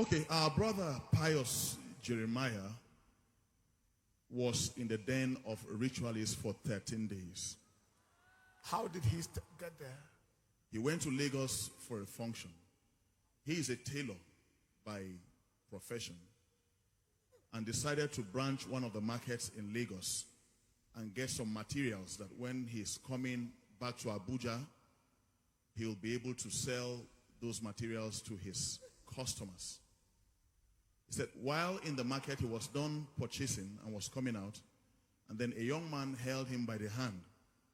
Okay, our brother Pius Jeremiah was in the den of ritualists for 13 days. How did he get there? He went to Lagos for a function. He is a tailor by profession and decided to branch one of the markets in Lagos and get some materials that when he's coming back to Abuja, he'll be able to sell those materials to his customers. He said while in the market, he was done purchasing and was coming out, and then a young man held him by the hand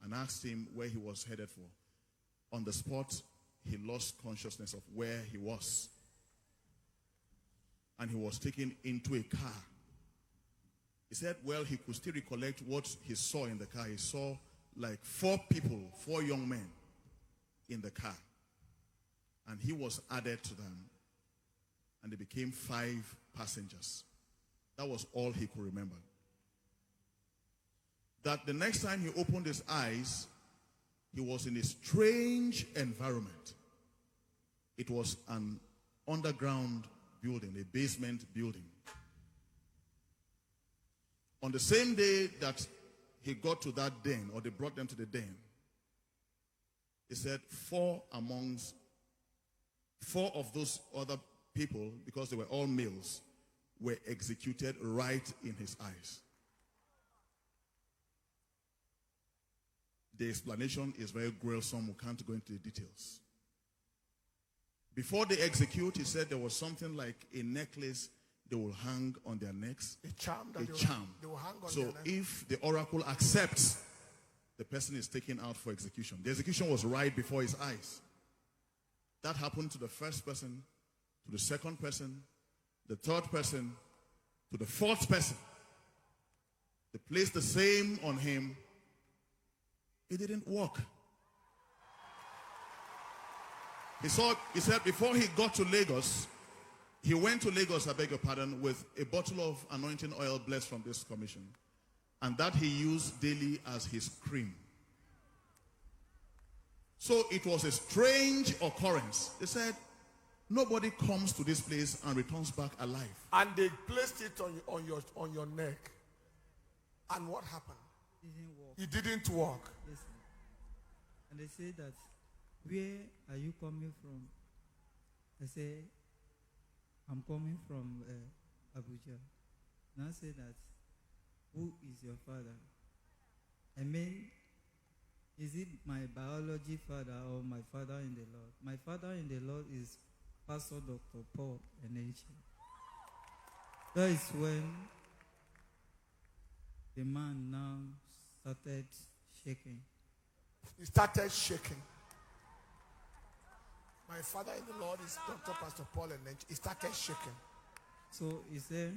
and asked him where he was headed for. On the spot, he lost consciousness of where he was. And he was taken into a car. He said, well, he could still recollect what he saw in the car. He saw like 4 people, 4 young men in the car. And he was added to them. And they became 5 passengers. That was all he could remember. That the next time he opened his eyes, he was in a strange environment. It was an underground building, a basement building. On the same day that he got to that den, or they brought them to the den, he said 4 of those other people, because they were all males, were executed right in his eyes. The explanation is very gruesome. We can't go into the details. Before they execute, he said there was something like a necklace they will hang on their necks. A charm that they will hang on so their neck. if the oracle accepts, the person is taken out for execution. The execution was right before his eyes. That happened to the first person, to the second person, the third person, to the 4th person. They placed the same on him. It didn't work. He said before he got to Lagos, he went to Lagos, I beg your pardon, with a bottle of anointing oil blessed from this commission. And that he used daily as his cream. So it was a strange occurrence. They said, nobody comes to this place and returns back alive. And they placed it on your neck. And what happened? It didn't work. Yes, sir. And they say that, where are you coming from? I say, I'm coming from Abuja. Now say that, who is your father? I mean, is it my biology father or my father in the Lord? My father in the Lord is Pastor Dr. Paul Eneche. That is when the man now started shaking. He started shaking. My father in the Lord is Dr. Pastor Paul Eneche. He started shaking. So he said,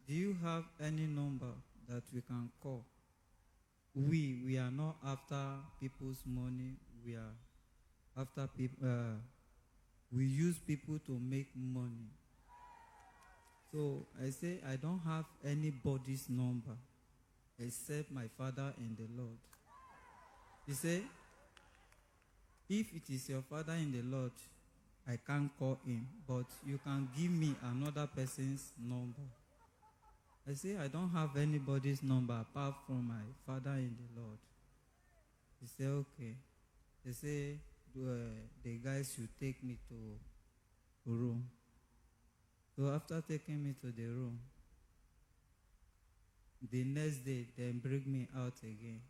do you have any number that we can call? We are not after people's money. We are after people. We use people to make money. So I say, I don't have anybody's number except my father in the Lord. He said, if it is your father in the Lord, I can't call him, but you can give me another person's number. I say, I don't have anybody's number apart from my father in the Lord. He said, okay. They say, the guys should take me to a room. So after taking me to the room, the next day, they bring me out again.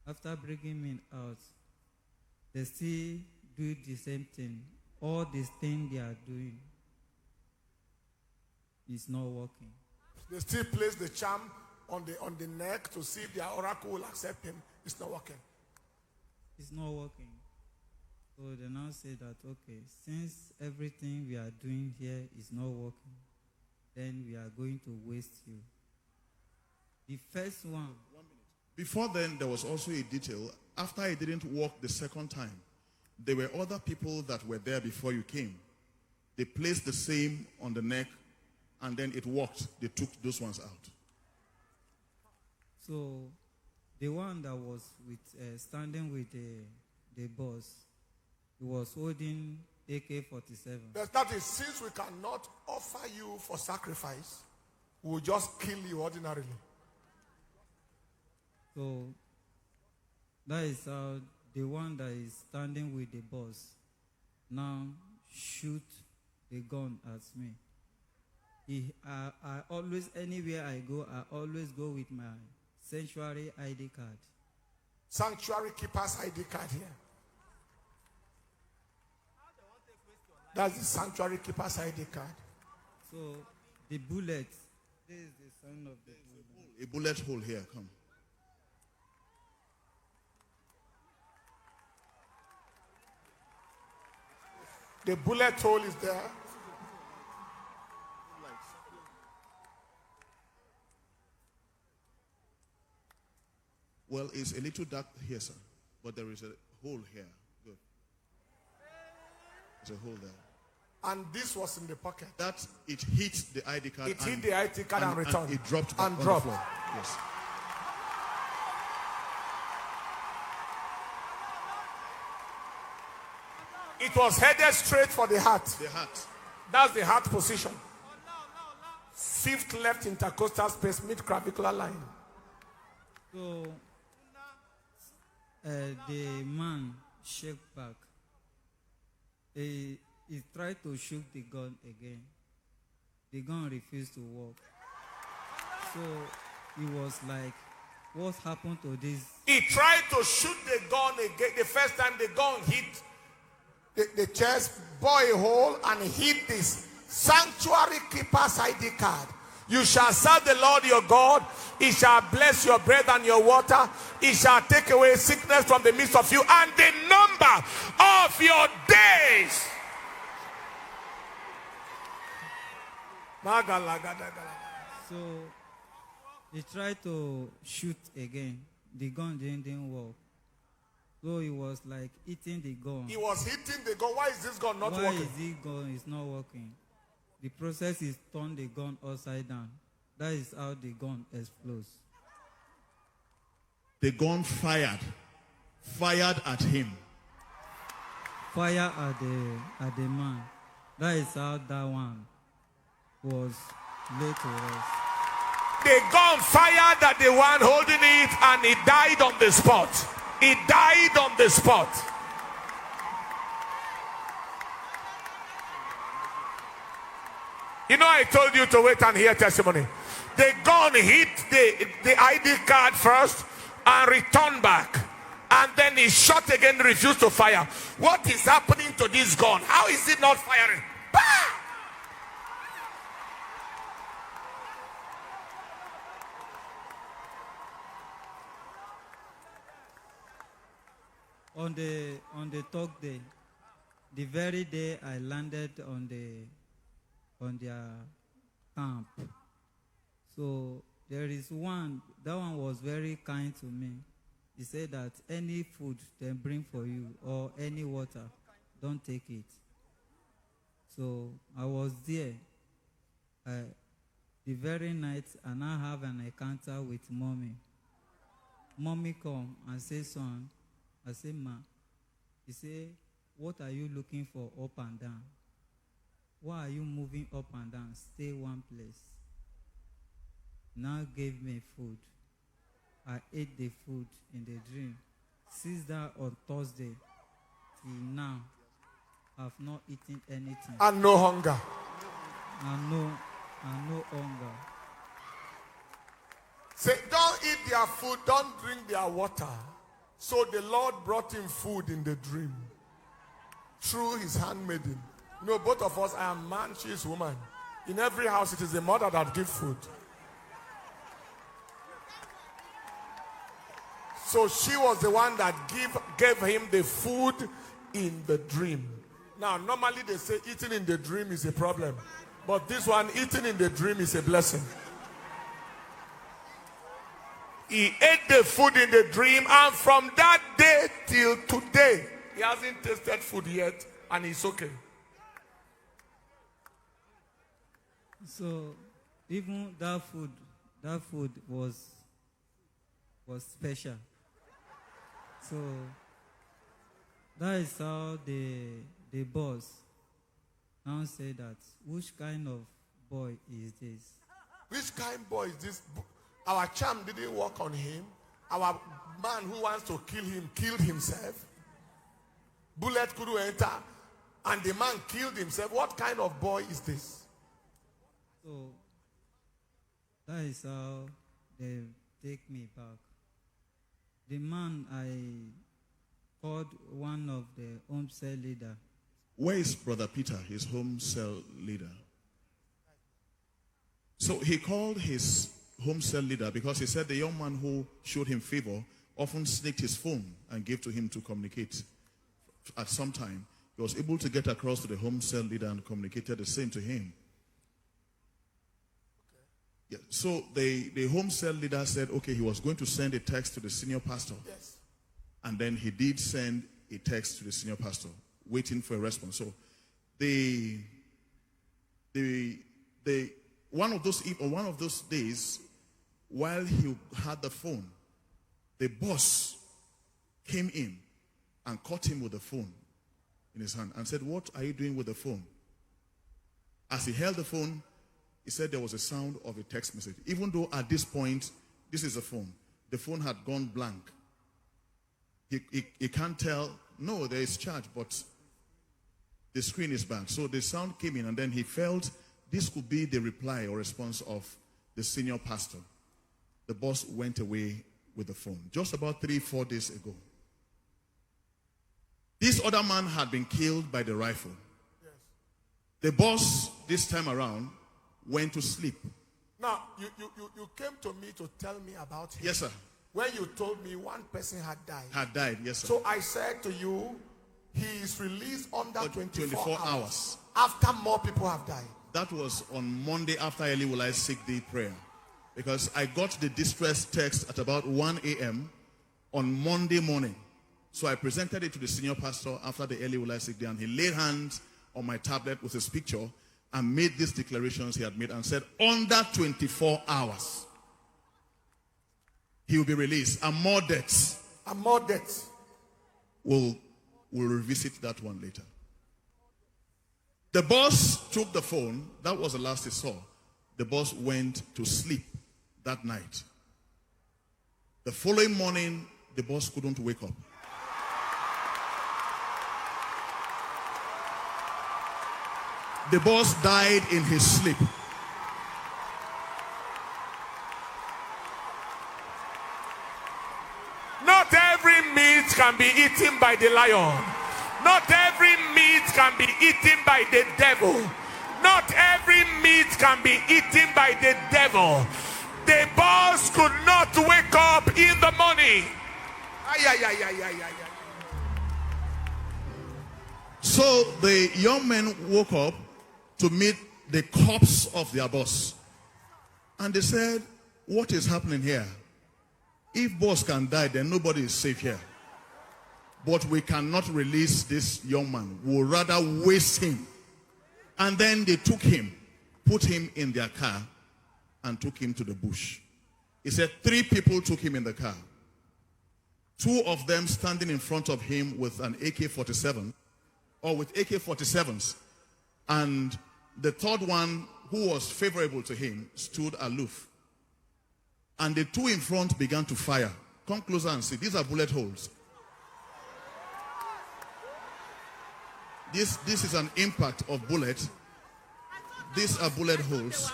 After bringing me out, they still do the same thing. All this thing they are doing is not working. They still place the charm on the neck to see if their oracle will accept him. It's not working. It's not working. So they now say that, okay, since everything we are doing here is not working, then we are going to waste you. The first one. Before then, there was also a detail. After it didn't work the second time, there were other people that were there before you came. They placed the same on the neck, and then it worked. They took those ones out. So the one that was with standing with the boss, he was holding AK-47. That is, since we cannot offer you for sacrifice, we'll just kill you ordinarily. So that is how the one that is standing with the boss now shoot the gun at me. I always, anywhere I go, I always go with my sanctuary ID card. Sanctuary keeper's ID card here. That's the sanctuary keeper's ID card. So the bullet, this is the sign of the bullet. A bullet hole here, come. The bullet hole is there. Well, it's a little dark here, sir, but there is a hole here. Good. There's a hole there. And this was in the pocket. That it hit the ID card. It hit the ID card and returned. It dropped back and on dropped. the floor. Yes. It was headed straight for the heart. The heart. That's the heart position. Fifth left intercostal space, mid-clavicular line. So the man shook back. He tried to shoot the gun again. The gun refused to work. So he was like, what happened to this? He tried to shoot the gun again. The first time the gun hit the chest, bore a hole, and hit this sanctuary keeper's ID card. You shall serve the Lord your God. He shall bless your bread and your water. He shall take away sickness from the midst of you, and the number of your days. So he tried to shoot again. The gun didn't work. So he was like hitting the gun. He was hitting the gun. Why is this gun not working? Why is the gun is not working? The process is turn the gun upside down. That is how the gun explodes. The gun fired at him. Fire at the man. That is how that one was laid to rest. The gun fired at the one holding it, and he died on the spot. He died on the spot. You know, I told you to wait and hear testimony. The gun hit the ID card first and returned back. And then he shot again, refused to fire. What is happening to this gun? How is it not firing? Bah! On the third day, the very day I landed on their camp. So there is one, that one was very kind to me. He said that any food they bring for you or any water, don't take it. So I was there. The very night, and I have an encounter with mommy. Mommy come and say, son, I say, ma. He say, what are you looking for up and down? Why are you moving up and down? Stay one place. Now gave me food. I ate the food in the dream. Since that on Thursday till now, I've not eaten anything. And no hunger. And no hunger. Say, don't eat their food, don't drink their water. So the Lord brought him food in the dream through his handmaiden. You know, both of us, I am man, she is woman. In every house, it is the mother that gives food. So she was the one that gave him the food in the dream. Now, normally they say eating in the dream is a problem. But this one, eating in the dream is a blessing. He ate the food in the dream, and from that day till today, he hasn't tasted food yet, and he's okay. So even that food was special. So that is how the the boss now said that, which kind of boy is this? Which kind boy is this? Our charm didn't work on him. Our man who wants to kill him killed himself. Bullet couldn't enter. And the man killed himself. What kind of boy is this? So that is how they take me back. The man, I called one of the home cell leader. Where is Brother Peter, his home cell leader? So he called his home cell leader because he said the young man who showed him favor often sneaked his phone and gave to him to communicate. At some time, he was able to get across to the home cell leader and communicated the same to him. Yeah, so the home cell leader said, okay, he was going to send a text to the senior pastor. Yes. And then he did send a text to the senior pastor, waiting for a response. So one of those days, while he had the phone, the boss came in and caught him with the phone in his hand and said, "What are you doing with the phone?" As he held the phone, he said there was a sound of a text message. Even though at this point, this is a phone. The phone had gone blank. He can't tell, no, there is charge, but the screen is blank. So the sound came in, and then he felt this could be the reply or response of the senior pastor. The boss went away with the phone just about 3-4 days ago. This other man had been killed by the rifle. Yes. The boss, this time around, went to sleep. Now, you came to me to tell me about him. Yes, sir. When you told me one person had died. Had died, yes, sir. So I said to you, he is released under 24 hours. After more people have died. That was on Monday after Eli Wolai's sick day prayer. Because I got the distress text at about 1 a.m. on Monday morning. So I presented it to the senior pastor after the Eli Wolai sick day, and he laid hands on my tablet with his picture and made these declarations he had made and said, under 24 hours, he will be released. And more deaths. And more deaths. We'll revisit that one later. The boss took the phone. That was the last he saw. The boss went to sleep that night. The following morning, the boss couldn't wake up. The boss died in his sleep. Not every meat can be eaten by the lion. Not every meat can be eaten by the devil. Not every meat can be eaten by the devil. The boss could not wake up in the morning. So the young men woke up to meet the corpse of their boss. And they said, what is happening here? If boss can die, then nobody is safe here. But we cannot release this young man. We'll rather waste him. And then they took him, put him in their car, and took him to the bush. He said 3 people took him in the car. 2 of them standing in front of him with an AK-47, or with AK-47s. And the third one, who was favorable to him, stood aloof. And the 2 in front began to fire. Come closer and see. These are bullet holes. This is an impact of bullet. These are bullet holes.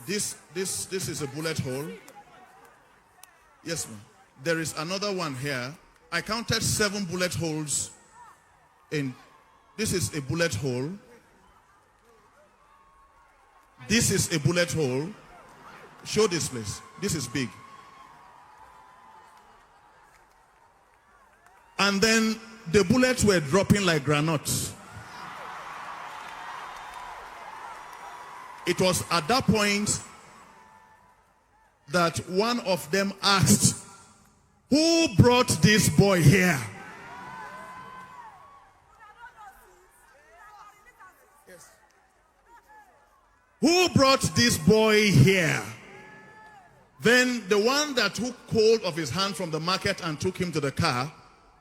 This is a bullet hole. Yes, ma'am. There is another one here. I counted 7 bullet holes in. This is a bullet hole. This is a bullet hole. Show this place. This is big. And then the bullets were dropping like granules. It was at that point that one of them asked, who brought this boy here? Yes. Who brought this boy here? Then the one that took hold of his hand from the market and took him to the car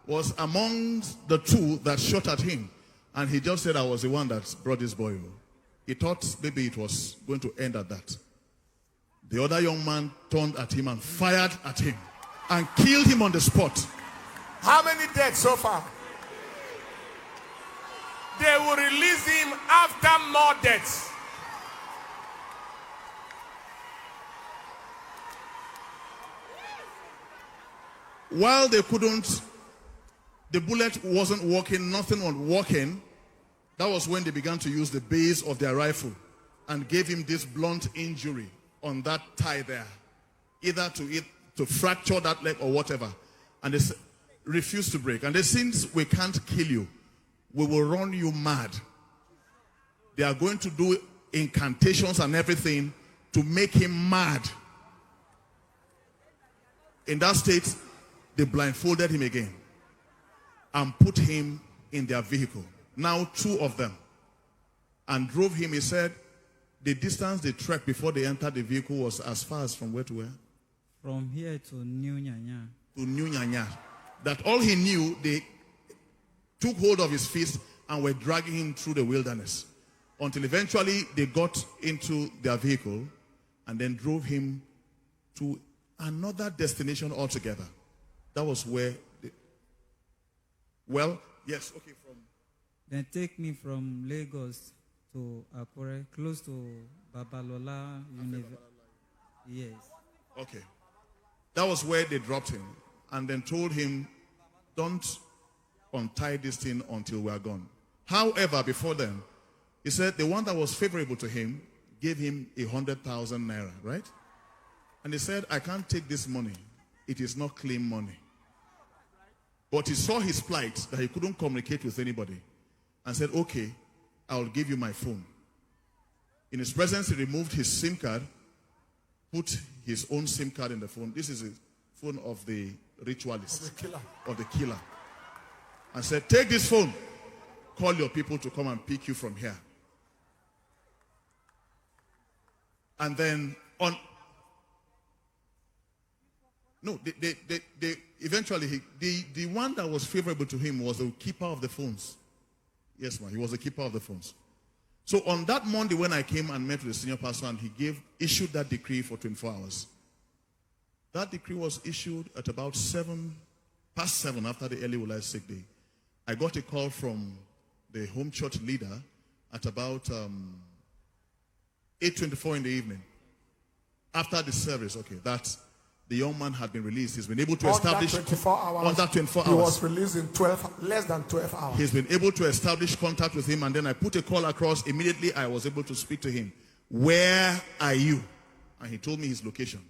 was among the 2 that shot at him. And he just said I was the one that brought this boy. He thought maybe it was going to end at that. The other young man turned at him and fired at him and killed him on the spot. How many dead so far? They will release him after more deaths. While they couldn't, the bullet wasn't working, nothing was working. That was when they began to use the base of their rifle and gave him this blunt injury on that thigh there, either to fracture that leg or whatever. And they refused to break. And they said, since we can't kill you, we will run you mad. They are going to do incantations and everything to make him mad. In that state, they blindfolded him again and put him in their vehicle. Now 2 of them. And drove him. He said the distance they trekked before they entered the vehicle was as far as from where to where? From here to New Nyanya. To New Nyanya. That all he knew, they took hold of his fist and were dragging him through the wilderness. Until eventually they got into their vehicle and then drove him to another destination altogether. That was where yes, okay, from. Then take me from Lagos to Akure, close to Babalola University. Yes. Okay. That was where they dropped him and then told him, don't untie this thing until we are gone. However, before then, he said the one that was favorable to him gave him 100,000 naira, right? And he said, I can't take this money. It is not clean money. But he saw his plight, that he couldn't communicate with anybody, and said, okay, I'll give you my phone. In his presence, he removed his SIM card, put his own SIM card in the phone. This is a phone of the ritualist, of the killer. And said, take this phone, call your people to come and pick you from here. And then eventually, the one that was favorable to him was the keeper of the phones. Yes, ma'am, he was the keeper of the phones. So on that Monday when I came and met with the senior pastor and he issued that decree for 24 hours. That decree was issued at about past 7 after the early Ulai sick day. I got a call from the home church leader at about 8:24 in the evening. After the service, okay, that the young man had been released. He's been able to establish on that 24 hours. He was released in less than 12 hours. He's been able to establish contact with him, and then I put a call across. Immediately, I was able to speak to him. Where are you? And he told me his location.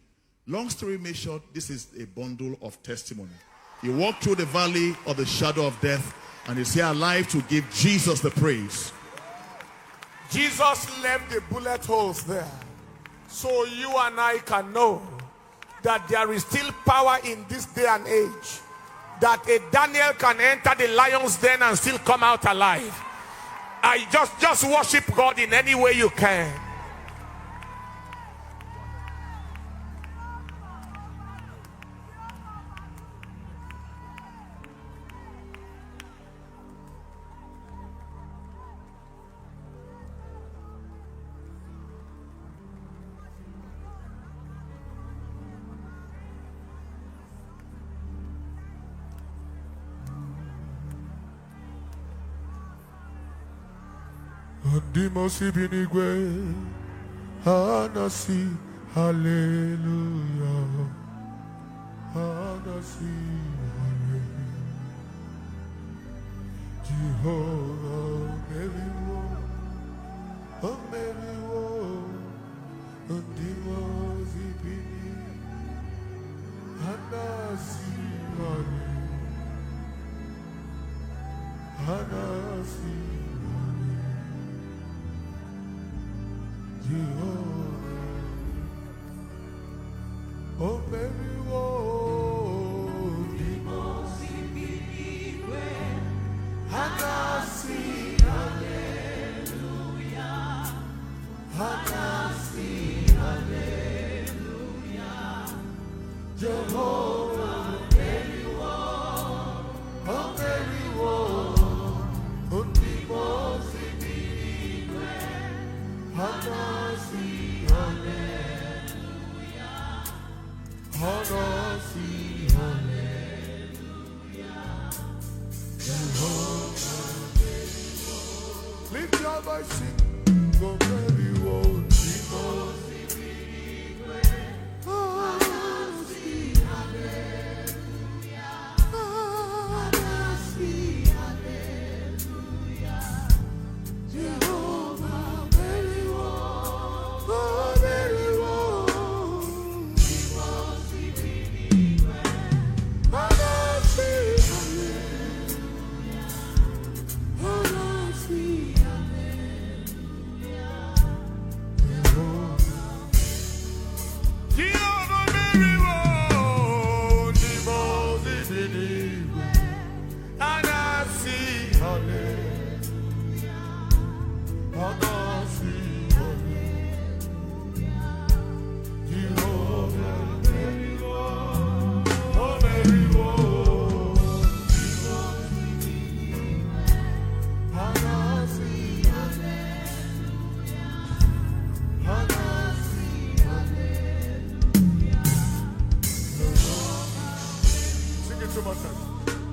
Long story made short, this is a bundle of testimony. He walked through the valley of the shadow of death, and is here alive to give Jesus the praise. Jesus left the bullet holes there, so you and I can know that there is still power in this day and age, that a Daniel can enter the lion's den and still come out alive. I just worship God in any way you can. Dimosi binigwe, Anasi, hallelujah, Anasi, hallelujah, Jehovah, Meriwo, Dimosi bini, Anasi, hallelujah, Anasi. Oh, baby, oh, Hanasi, hallelujah, Hanasi, hallelujah, Jehovah, baby, oh, baby, oh, lift your voice, sing. Go very well, Jesus. Sing it to myself.